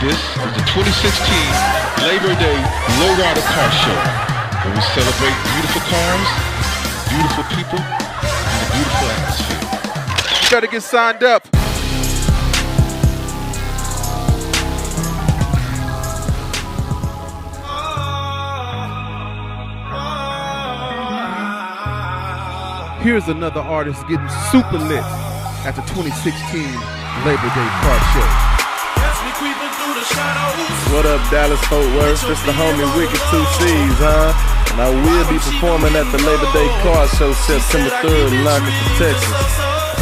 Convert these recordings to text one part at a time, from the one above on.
This is the 2016 Labor Day Lowrider Car Show, where we celebrate beautiful cars, beautiful people, and a beautiful atmosphere. You better get signed up. Here's another artist getting super lit at the 2016 Labor Day Car Show. What up, Dallas Fort Worth? It's the homie Wicked 2C's, huh? And I will be performing at the Labor Day Car Show September 3rd in Lancaster, Texas.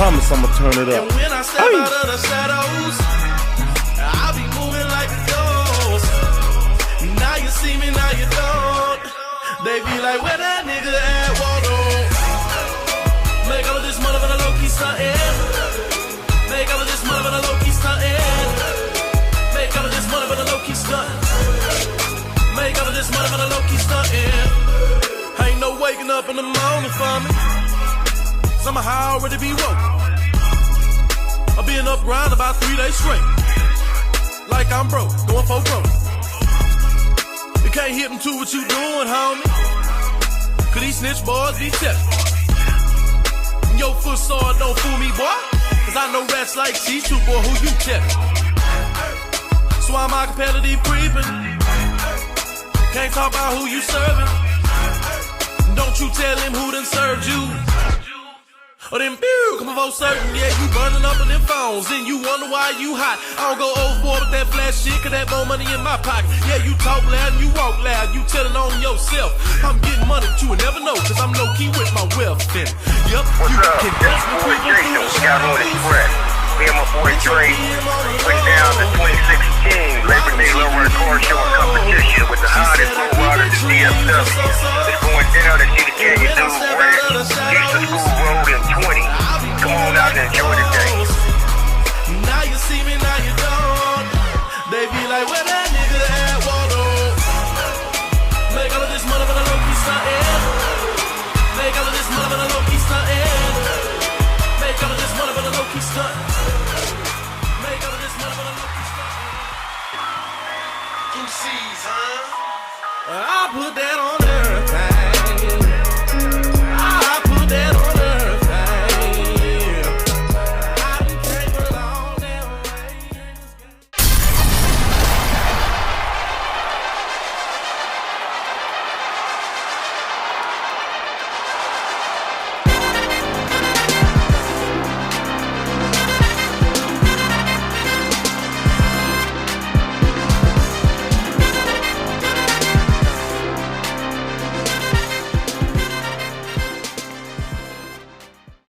Promise I'ma turn it up. When I step out of the shadows, I'll be moving like a ghost. Now you see me, now you don't. They be like, where that nigga at, Waldo? Make all of this motherfucker low-key stuntin'. Make all of this motherfucker low-key stuntin'. Make all of this motherfucker low-key stuntin'. Make all of this motherfucker low-key stuntin'. Ain't no waking up in the morning for me. Somehow I already be woke. I've been up grind about 3 days straight. Like I'm broke, going for broke. You can't hit them to what you doing, homie. Cause these snitch boys be tippin'. Your foot sword don't fool me, boy. Cause I know rats like C2, boy, who you tippin'. So I'm out competitive creepin'. Can't talk about who you serving. Don't you tell him who done served you. Or them come about certain, yeah, you burning up in them phones. Then you wonder why you hot. I don't go overboard with that flash shit, cause that more money in my pocket. Yeah, you talk loud and you walk loud, you telling on yourself. I'm getting money that you would never know, cause I'm low-key with my wealth in it. Yep, what's up? This is boy Jason, Scott Express. Me and my boy Dre went down the 2016 Labor Day Lowrider Car Show competition with the hottest lowriders in DFW. It's going down at Cedar Canyon Dude Ranch, Houston School Road and 20. Come on out and enjoy the day. Now you see me, now you don't. They be like, where that nigga at, Waldo? Make all of this motherfucker low-key stuntin'. Make all of this motherfucker low-key stuntin'. Make all of this motherfucker low-key stuntin'. Make all of this motherfucker low-key stuntin'. 2C's, huh? I put that on